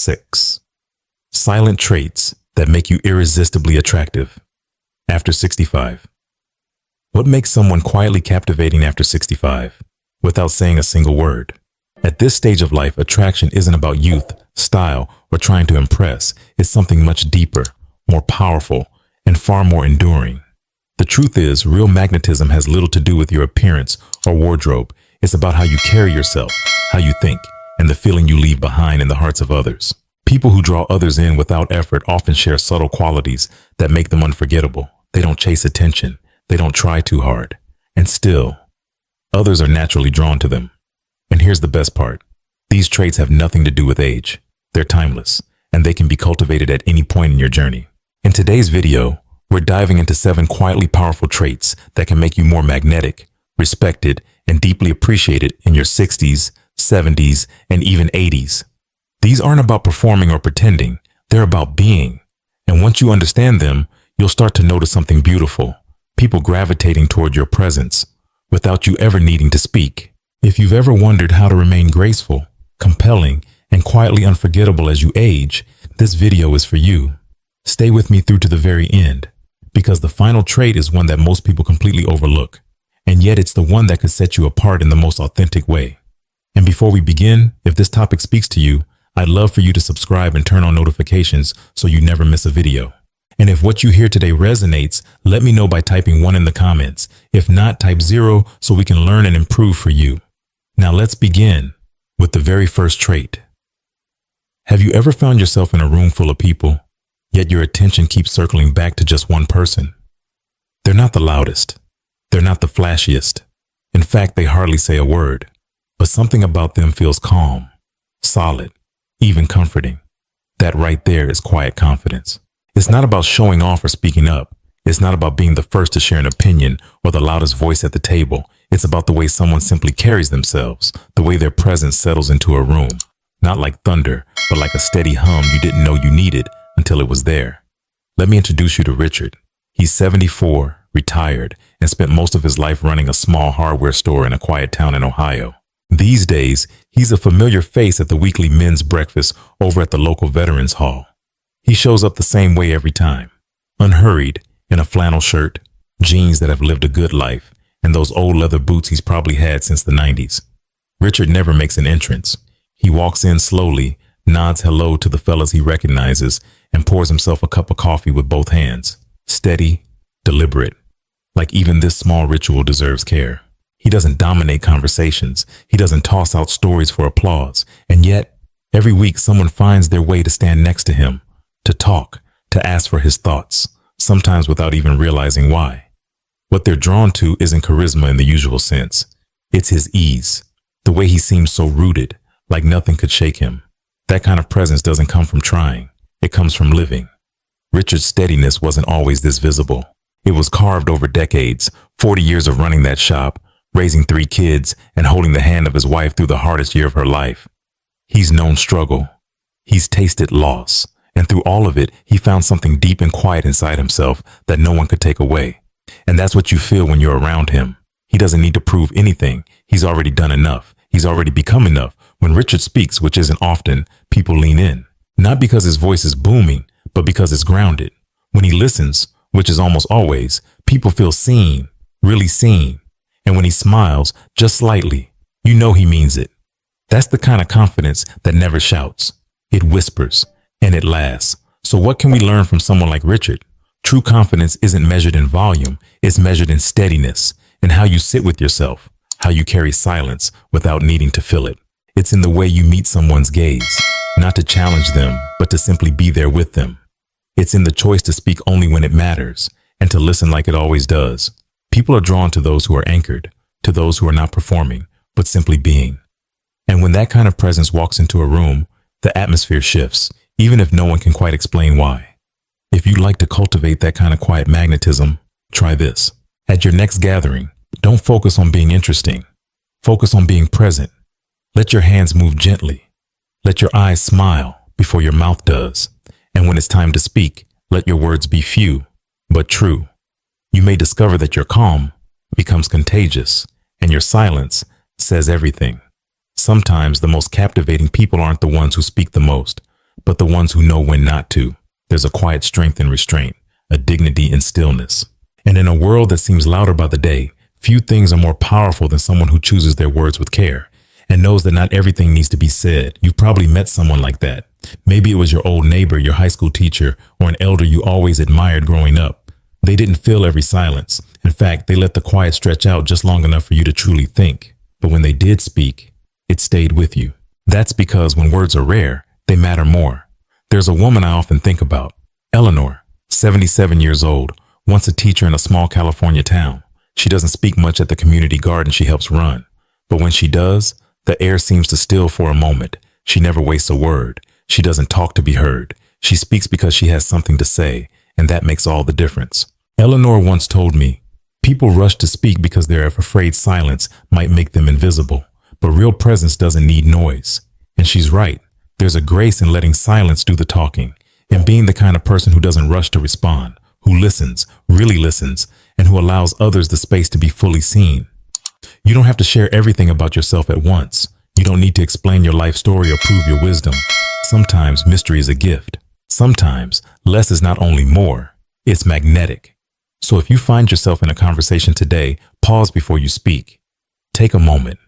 6. Silent traits that make you irresistibly attractive. After 65. What makes someone quietly captivating after 65, without saying a single word? At this stage of life, attraction isn't about youth, style, or trying to impress. It's something much deeper, more powerful, and far more enduring. The truth is, real magnetism has little to do with your appearance or wardrobe. It's about how you carry yourself, how you think, and the feeling you leave behind in the hearts of others. People who draw others in without effort often share subtle qualities that make them unforgettable. They don't chase attention. They don't try too hard. And still, others are naturally drawn to them. And here's the best part. These traits have nothing to do with age. They're timeless, and they can be cultivated at any point in your journey. In today's video, we're diving into 7 quietly powerful traits that can make you more magnetic, respected, and deeply appreciated in your 60s, 70s, and even 80s. These aren't about performing or pretending. They're about being. And once you understand them, you'll start to notice something beautiful. People gravitating toward your presence without you ever needing to speak. If you've ever wondered how to remain graceful, compelling, and quietly unforgettable as you age, this video is for you. Stay with me through to the very end, because the final trait is one that most people completely overlook, and yet it's the one that could set you apart in the most authentic way. And before we begin, if this topic speaks to you, I'd love for you to subscribe and turn on notifications so you never miss a video. And if what you hear today resonates, let me know by typing 1 in the comments. If not, type 0 so we can learn and improve for you. Now let's begin with the very first trait. Have you ever found yourself in a room full of people, yet your attention keeps circling back to just one person? They're not the loudest. They're not the flashiest. In fact, they hardly say a word, but something about them feels calm, solid, even comforting. That right there is quiet confidence. It's not about showing off or speaking up. It's not about being the first to share an opinion or the loudest voice at the table. It's about the way someone simply carries themselves, the way their presence settles into a room. Not like thunder, but like a steady hum you didn't know you needed until it was there. Let me introduce you to Richard. He's 74, retired, and spent most of his life running a small hardware store in a quiet town in Ohio. These days, he's a familiar face at the weekly men's breakfast over at the local Veterans Hall. He shows up the same way every time, unhurried, in a flannel shirt, jeans that have lived a good life, and those old leather boots he's probably had since the 90s. Richard never makes an entrance. He walks in slowly, nods hello to the fellas he recognizes, and pours himself a cup of coffee with both hands. Steady, deliberate, like even this small ritual deserves care. He doesn't dominate conversations. He doesn't toss out stories for applause. And yet, every week someone finds their way to stand next to him, to talk, to ask for his thoughts, sometimes without even realizing why. What they're drawn to isn't charisma in the usual sense. It's his ease, the way he seems so rooted, like nothing could shake him. That kind of presence doesn't come from trying. It comes from living. Richard's steadiness wasn't always this visible. It was carved over decades, 40 years of running that shop, raising 3 kids, and holding the hand of his wife through the hardest year of her life. He's known struggle. He's tasted loss. And through all of it, he found something deep and quiet inside himself that no one could take away. And that's what you feel when you're around him. He doesn't need to prove anything. He's already done enough. He's already become enough. When Richard speaks, which isn't often, people lean in. Not because his voice is booming, but because it's grounded. When he listens, which is almost always, people feel seen, really seen. And when he smiles, just slightly, you know he means it. That's the kind of confidence that never shouts. It whispers, and it lasts. So what can we learn from someone like Richard? True confidence isn't measured in volume. It's measured in steadiness, in how you sit with yourself, how you carry silence without needing to fill it. It's in the way you meet someone's gaze, not to challenge them, but to simply be there with them. It's in the choice to speak only when it matters and to listen like it always does. People are drawn to those who are anchored, to those who are not performing, but simply being. And when that kind of presence walks into a room, the atmosphere shifts, even if no one can quite explain why. If you'd like to cultivate that kind of quiet magnetism, try this. At your next gathering, don't focus on being interesting. Focus on being present. Let your hands move gently. Let your eyes smile before your mouth does. And when it's time to speak, let your words be few, but true. You may discover that your calm becomes contagious, and your silence says everything. Sometimes the most captivating people aren't the ones who speak the most, but the ones who know when not to. There's a quiet strength in restraint, a dignity in stillness. And in a world that seems louder by the day, few things are more powerful than someone who chooses their words with care and knows that not everything needs to be said. You've probably met someone like that. Maybe it was your old neighbor, your high school teacher, or an elder you always admired growing up. They didn't fill every silence. In fact, they let the quiet stretch out just long enough for you to truly think. But when they did speak, it stayed with you. That's because when words are rare, they matter more. There's a woman I often think about, Eleanor, 77 years old, once a teacher in a small California town. She doesn't speak much at the community garden she helps run. But when she does, the air seems to still for a moment. She never wastes a word. She doesn't talk to be heard. She speaks because she has something to say, and that makes all the difference. Eleanor once told me, people rush to speak because they're afraid silence might make them invisible. But real presence doesn't need noise. And she's right. There's a grace in letting silence do the talking, and being the kind of person who doesn't rush to respond, who listens, really listens, and who allows others the space to be fully seen. You don't have to share everything about yourself at once. You don't need to explain your life story or prove your wisdom. Sometimes mystery is a gift. Sometimes less is not only more, it's magnetic. So if you find yourself in a conversation today, pause before you speak. Take a moment.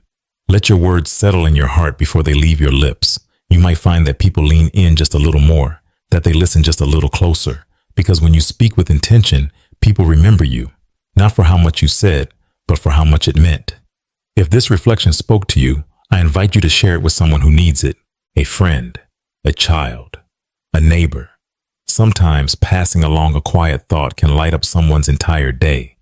Let your words settle in your heart before they leave your lips. You might find that people lean in just a little more, that they listen just a little closer. Because when you speak with intention, people remember you, not for how much you said, but for how much it meant. If this reflection spoke to you, I invite you to share it with someone who needs it, a friend, a child, a neighbor. Sometimes passing along a quiet thought can light up someone's entire day.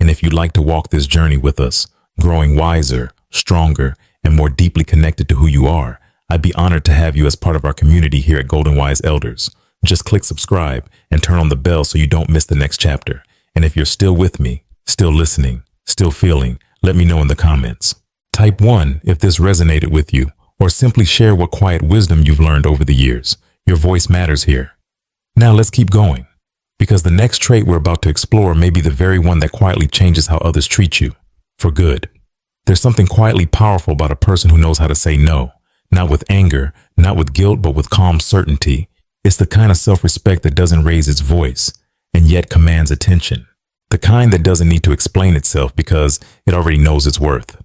And if you'd like to walk this journey with us, growing wiser, stronger, and more deeply connected to who you are, I'd be honored to have you as part of our community here at Golden Wise Elders. Just click subscribe and turn on the bell so you don't miss the next chapter. And if you're still with me, still listening, still feeling, let me know in the comments. Type 1 if this resonated with you, or simply share what quiet wisdom you've learned over the years. Your voice matters here. Now let's keep going, because the next trait we're about to explore may be the very one that quietly changes how others treat you, for good. There's something quietly powerful about a person who knows how to say no, not with anger, not with guilt, but with calm certainty. It's the kind of self-respect that doesn't raise its voice, and yet commands attention. The kind that doesn't need to explain itself because it already knows its worth.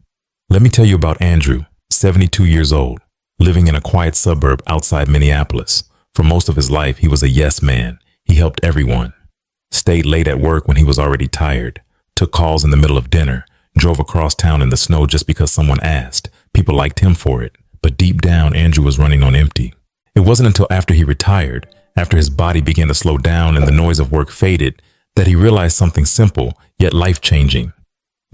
Let me tell you about Andrew, 72 years old, living in a quiet suburb outside Minneapolis. For most of his life, he was a yes man. He helped everyone. Stayed late at work when he was already tired. Took calls in the middle of dinner. Drove across town in the snow just because someone asked. People liked him for it. But deep down, Andrew was running on empty. It wasn't until after he retired, after his body began to slow down and the noise of work faded, that he realized something simple, yet life-changing.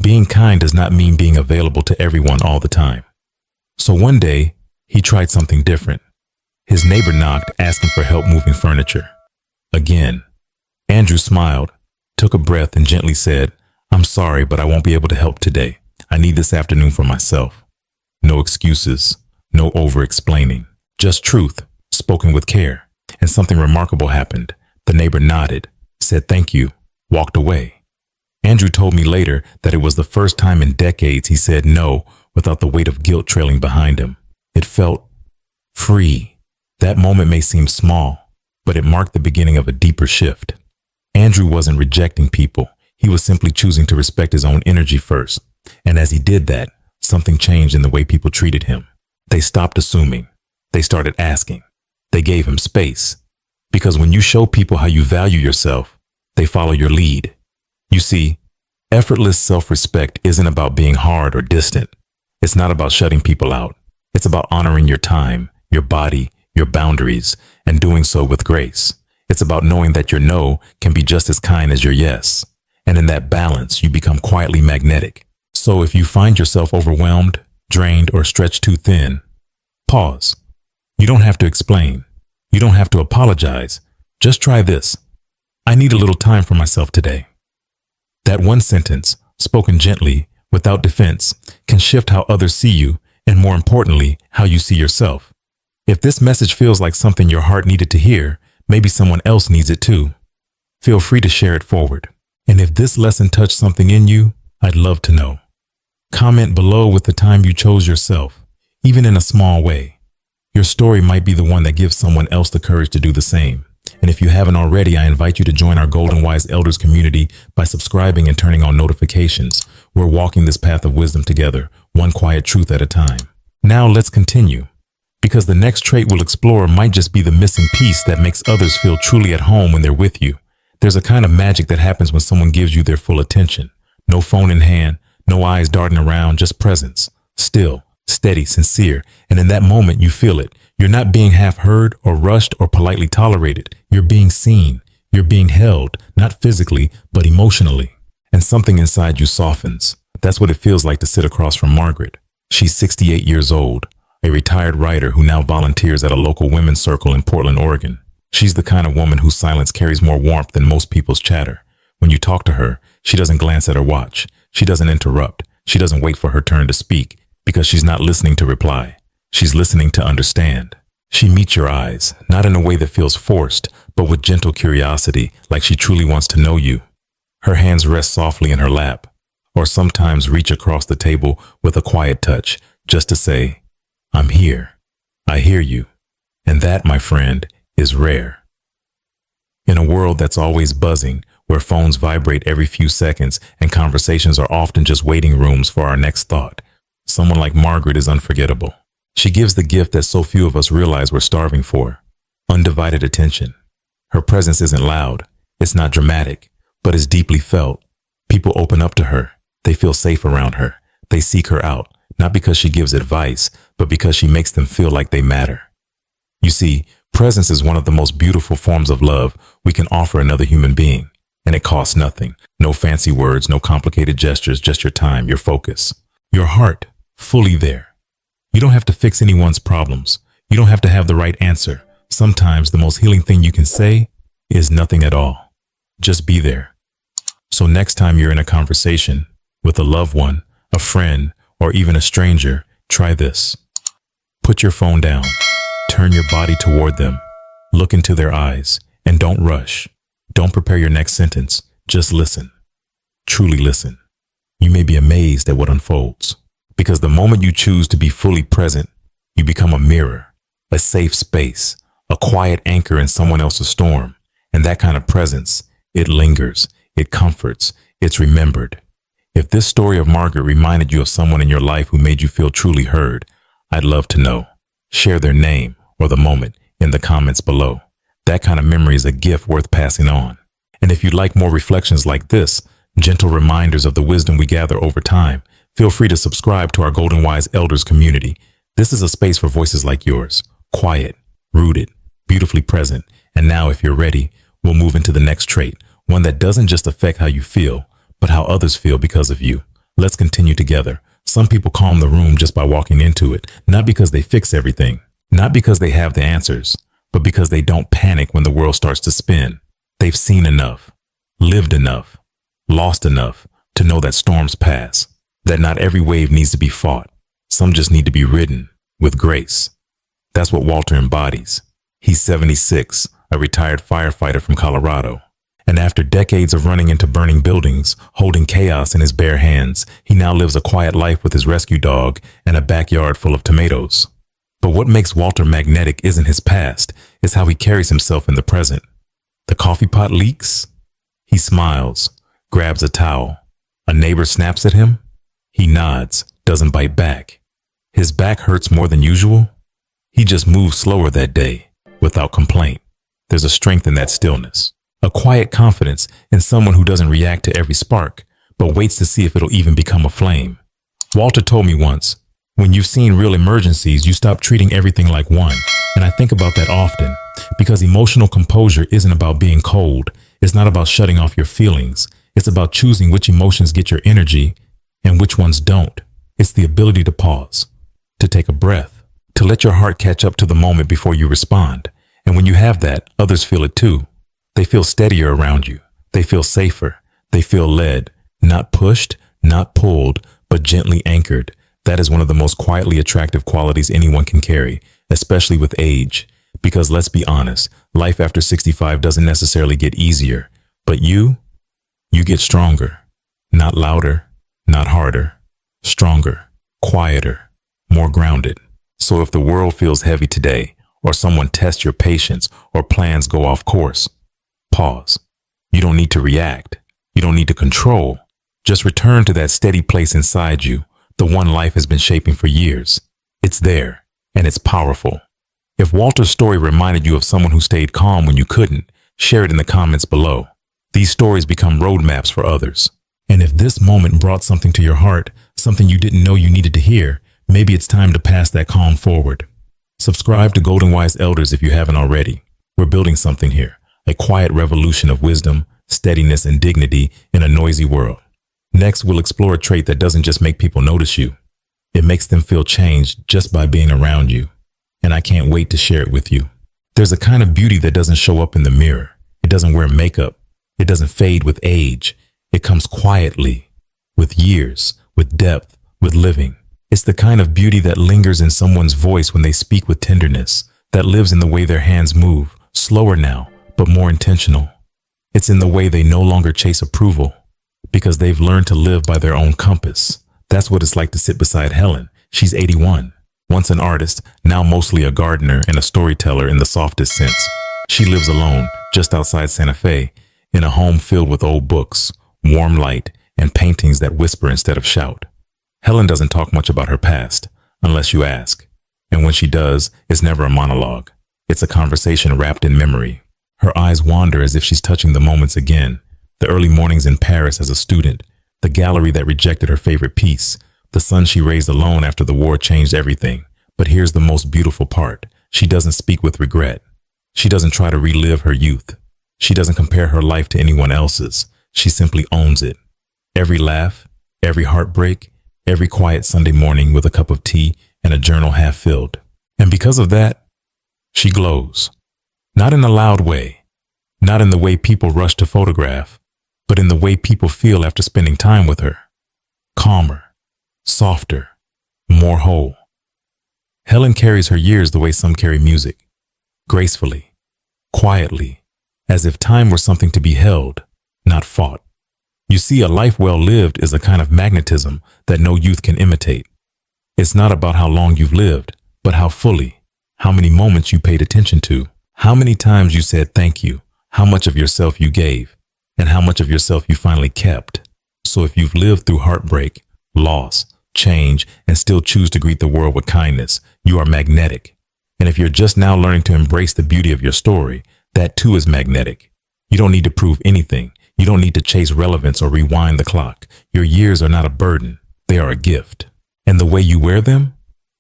Being kind does not mean being available to everyone all the time. So one day, he tried something different. His neighbor knocked, asking for help moving furniture. Again, Andrew smiled, took a breath, and gently said, "I'm sorry, but I won't be able to help today. I need this afternoon for myself." No excuses, no over-explaining, just truth, spoken with care. And something remarkable happened. The neighbor nodded, said thank you, walked away. Andrew told me later that it was the first time in decades he said no without the weight of guilt trailing behind him. It felt free. That moment may seem small, but it marked the beginning of a deeper shift. Andrew wasn't rejecting people. He was simply choosing to respect his own energy first. And as he did that, something changed in the way people treated him. They stopped assuming. They started asking. They gave him space. Because when you show people how you value yourself, they follow your lead. You see, effortless self-respect isn't about being hard or distant. It's not about shutting people out. It's about honoring your time, your body, your boundaries, and doing so with grace. It's about knowing that your no can be just as kind as your yes. And in that balance, you become quietly magnetic. So if you find yourself overwhelmed, drained, or stretched too thin, pause. You don't have to explain. You don't have to apologize. Just try this. I need a little time for myself today. That one sentence, spoken gently, without defense, can shift how others see you, and more importantly, how you see yourself. If this message feels like something your heart needed to hear, maybe someone else needs it too. Feel free to share it forward. And if this lesson touched something in you, I'd love to know. Comment below with the time you chose yourself, even in a small way. Your story might be the one that gives someone else the courage to do the same. And if you haven't already, I invite you to join our Golden Wise Elders community by subscribing and turning on notifications. We're walking this path of wisdom together, one quiet truth at a time. Now let's continue, because the next trait we'll explore might just be the missing piece that makes others feel truly at home when they're with you. There's a kind of magic that happens when someone gives you their full attention. No phone in hand, no eyes darting around, just presence. Still, steady, sincere, and in that moment you feel it. You're not being half heard or rushed or politely tolerated. You're being seen. You're being held, not physically, but emotionally. And something inside you softens. That's what it feels like to sit across from Margaret. She's 68 years old, a retired writer who now volunteers at a local women's circle in Portland, Oregon. She's the kind of woman whose silence carries more warmth than most people's chatter. When you talk to her, she doesn't glance at her watch. She doesn't interrupt. She doesn't wait for her turn to speak, because she's not listening to reply. She's listening to understand. She meets your eyes, not in a way that feels forced, but with gentle curiosity, like she truly wants to know you. Her hands rest softly in her lap, or sometimes reach across the table with a quiet touch, just to say, "I'm here. I hear you." And that, my friend, is rare. In a world that's always buzzing, where phones vibrate every few seconds and conversations are often just waiting rooms for our next thought, someone like Margaret is unforgettable. She gives the gift that so few of us realize we're starving for: undivided attention. Her presence isn't loud, it's not dramatic, but is deeply felt. People open up to her. They feel safe around her. They seek her out, not because she gives advice, but because she makes them feel like they matter. You see, presence is one of the most beautiful forms of love we can offer another human being, and it costs nothing. No fancy words, no complicated gestures, just your time, your focus, your heart, fully there. You don't have to fix anyone's problems. You don't have to have the right answer. Sometimes the most healing thing you can say is nothing at all. Just be there. So next time you're in a conversation with a loved one, a friend, or even a stranger, try this. Put your phone down. Turn your body toward them. Look into their eyes, and don't rush. Don't prepare your next sentence. Just listen. Truly listen. You may be amazed at what unfolds. Because the moment you choose to be fully present, you become a mirror, a safe space, a quiet anchor in someone else's storm. And that kind of presence, it lingers, it comforts, it's remembered. If this story of Margaret reminded you of someone in your life who made you feel truly heard, I'd love to know. Share their name or the moment in the comments below. That kind of memory is a gift worth passing on. And if you'd like more reflections like this, gentle reminders of the wisdom we gather over time, feel free to subscribe to our Golden Wise Elders community. This is a space for voices like yours, quiet, rooted, beautifully present. And now, if you're ready, we'll move into the next trait, one that doesn't just affect how you feel, but how others feel because of you. Let's continue together. Some people calm the room just by walking into it, not because they fix everything, not because they have the answers, but because they don't panic when the world starts to spin. They've seen enough, lived enough, lost enough to know that storms pass, that not every wave needs to be fought. Some just need to be ridden with grace. That's what Walter embodies. He's 76, a retired firefighter from Colorado. And after decades of running into burning buildings, holding chaos in his bare hands, he now lives a quiet life with his rescue dog and a backyard full of tomatoes. But what makes Walter magnetic isn't his past, it's how he carries himself in the present. The coffee pot leaks. He smiles, grabs a towel. A neighbor snaps at him. He nods, doesn't bite back. His back hurts more than usual. He just moves slower that day, without complaint. There's a strength in that stillness, a quiet confidence in someone who doesn't react to every spark, but waits to see if it'll even become a flame. Walter told me once, when you've seen real emergencies, you stop treating everything like one. And I think about that often, because emotional composure isn't about being cold. It's not about shutting off your feelings. It's about choosing which emotions get your energy and which ones don't. It's the ability to pause, to take a breath, to let your heart catch up to the moment before you respond. And when you have that, others feel it too. They feel steadier around you. They feel safer. They feel led, not pushed, not pulled, but gently anchored. That is one of the most quietly attractive qualities anyone can carry, especially with age. Because let's be honest, life after 65 doesn't necessarily get easier, but you get stronger. Not louder, not harder, stronger, quieter, more grounded. So if the world feels heavy today, or someone tests your patience, or plans go off course, pause. You don't need to react. You don't need to control. Just return to that steady place inside you, the one life has been shaping for years. It's there, and it's powerful. If Walter's story reminded you of someone who stayed calm when you couldn't, share it in the comments below. These stories become roadmaps for others. And if this moment brought something to your heart, something you didn't know you needed to hear, maybe it's time to pass that calm forward. Subscribe to Golden Wise Elders if you haven't already. We're building something here, a quiet revolution of wisdom, steadiness, and dignity in a noisy world. Next, we'll explore a trait that doesn't just make people notice you. It makes them feel changed just by being around you. And I can't wait to share it with you. There's a kind of beauty that doesn't show up in the mirror. It doesn't wear makeup. It doesn't fade with age. It comes quietly, with years, with depth, with living. It's the kind of beauty that lingers in someone's voice when they speak with tenderness, that lives in the way their hands move, slower now, but more intentional. It's in the way they no longer chase approval, because they've learned to live by their own compass. That's what it's like to sit beside Helen. She's 81, once an artist, now mostly a gardener and a storyteller in the softest sense. She lives alone, just outside Santa Fe, in a home filled with old books, warm light, and paintings that whisper instead of shout. Helen doesn't talk much about her past, unless you ask. And when she does, it's never a monologue. It's a conversation wrapped in memory. Her eyes wander as if she's touching the moments again. The early mornings in Paris as a student, the gallery that rejected her favorite piece, the son she raised alone after the war changed everything. But here's the most beautiful part. She doesn't speak with regret. She doesn't try to relive her youth. She doesn't compare her life to anyone else's. She simply owns it. Every laugh, every heartbreak, every quiet Sunday morning with a cup of tea and a journal half filled. And because of that, she glows. Not in a loud way, not in the way people rush to photograph, but in the way people feel after spending time with her. Calmer, softer, more whole. Helen carries her years the way some carry music, gracefully, quietly, as if time were something to be held, not fought. You see, a life well lived is a kind of magnetism that no youth can imitate. It's not about how long you've lived, but how fully, how many moments you paid attention to, how many times you said thank you, how much of yourself you gave, and how much of yourself you finally kept. So if you've lived through heartbreak, loss, change, and still choose to greet the world with kindness, you are magnetic. And if you're just now learning to embrace the beauty of your story, that too is magnetic. You don't need to prove anything. You don't need to chase relevance or rewind the clock. Your years are not a burden. They are a gift. And the way you wear them,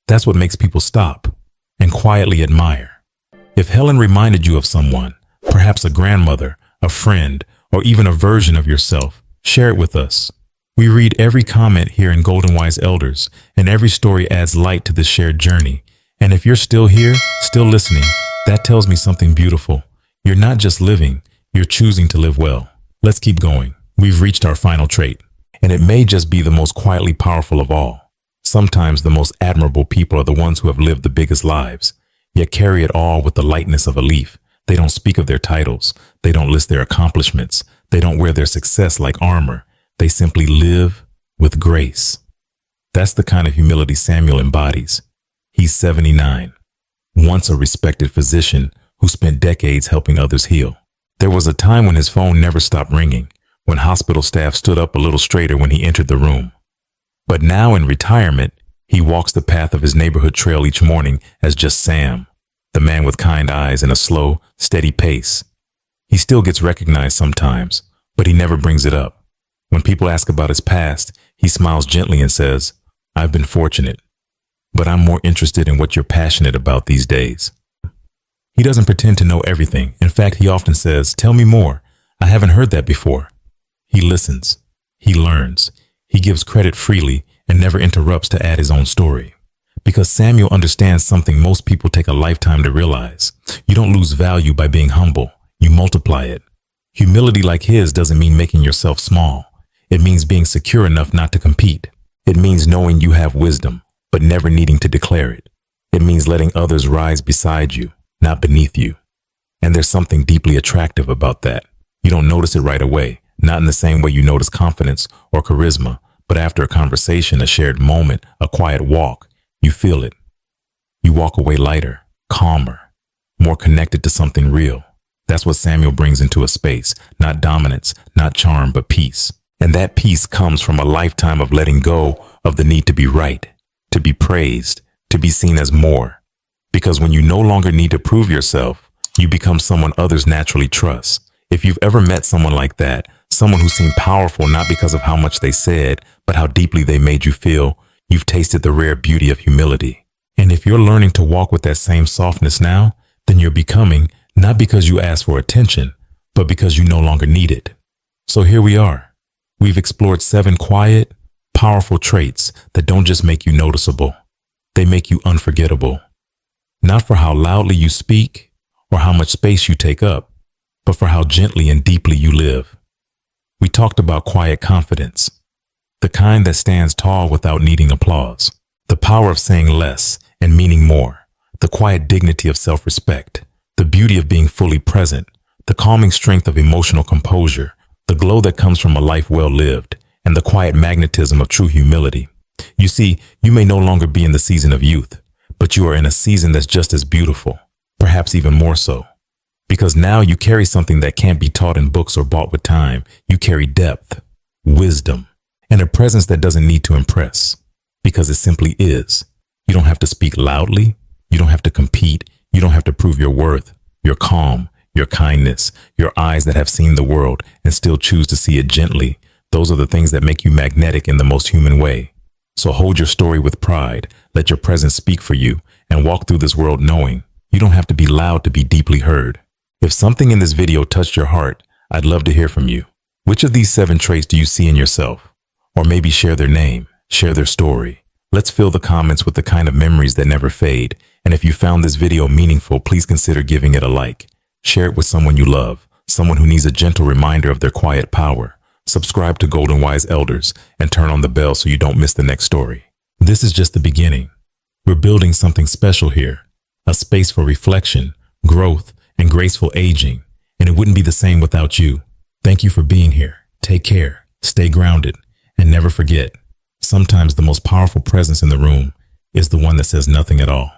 that's what makes people stop and quietly admire. If Helen reminded you of someone, perhaps a grandmother, a friend, or even a version of yourself, share it with us. We read every comment here in Golden Wise Elders, and every story adds light to this shared journey. And if you're still here, still listening, that tells me something beautiful. You're not just living, you're choosing to live well. Let's keep going. We've reached our final trait, and it may just be the most quietly powerful of all. Sometimes the most admirable people are the ones who have lived the biggest lives, yet carry it all with the lightness of a leaf. They don't speak of their titles. They don't list their accomplishments. They don't wear their success like armor. They simply live with grace. That's the kind of humility Samuel embodies. He's 79, once a respected physician who spent decades helping others heal. There was a time when his phone never stopped ringing, when hospital staff stood up a little straighter when he entered the room. But now in retirement, he walks the path of his neighborhood trail each morning as just Sam, the man with kind eyes and a slow, steady pace. He still gets recognized sometimes, but he never brings it up. When people ask about his past, he smiles gently and says, "I've been fortunate, but I'm more interested in what you're passionate about these days." He doesn't pretend to know everything. In fact, he often says, "Tell me more. I haven't heard that before." He listens. He learns. He gives credit freely and never interrupts to add his own story. Because Samuel understands something most people take a lifetime to realize. You don't lose value by being humble. You multiply it. Humility like his doesn't mean making yourself small. It means being secure enough not to compete. It means knowing you have wisdom, but never needing to declare it. It means letting others rise beside you, not beneath you. And there's something deeply attractive about that. You don't notice it right away, not in the same way you notice confidence or charisma, but after a conversation, a shared moment, a quiet walk, you feel it. you walk away lighter, calmer, more connected to something real. That's what Samuel brings into a space, not dominance, not charm, but peace. And that peace comes from a lifetime of letting go of the need to be right, to be praised, to be seen as more. Because when you no longer need to prove yourself, you become someone others naturally trust. If you've ever met someone like that, someone who seemed powerful not because of how much they said, but how deeply they made you feel, you've tasted the rare beauty of humility. And if you're learning to walk with that same softness now, then you're becoming, not because you asked for attention, but because you no longer need it. So here we are. We've explored 7 quiet, powerful traits that don't just make you noticeable. They make you unforgettable. Not for how loudly you speak or how much space you take up, but for how gently and deeply you live. We talked about quiet confidence, the kind that stands tall without needing applause, the power of saying less and meaning more, the quiet dignity of self-respect, the beauty of being fully present, the calming strength of emotional composure, the glow that comes from a life well lived, and the quiet magnetism of true humility. You see, you may no longer be in the season of youth, but you are in a season that's just as beautiful, perhaps even more so. Because now you carry something that can't be taught in books or bought with time. You carry depth, wisdom, and a presence that doesn't need to impress, because it simply is. You don't have to speak loudly. You don't have to compete. You don't have to prove your worth, your calm, your kindness, your eyes that have seen the world and still choose to see it gently. Those are the things that make you magnetic in the most human way. So hold your story with pride. Let your presence speak for you and walk through this world knowing you don't have to be loud to be deeply heard. If something in this video touched your heart, I'd love to hear from you. Which of these 7 traits do you see in yourself? Or maybe share their name, share their story. Let's fill the comments with the kind of memories that never fade. And if you found this video meaningful, please consider giving it a like. Share it with someone you love, someone who needs a gentle reminder of their quiet power. Subscribe to Golden Wise Elders and turn on the bell so you don't miss the next story. This is just the beginning. We're building something special here, a space for reflection, growth, and graceful aging, and it wouldn't be the same without you. Thank you for being here. Take care, stay grounded, and never forget, sometimes the most powerful presence in the room is the one that says nothing at all.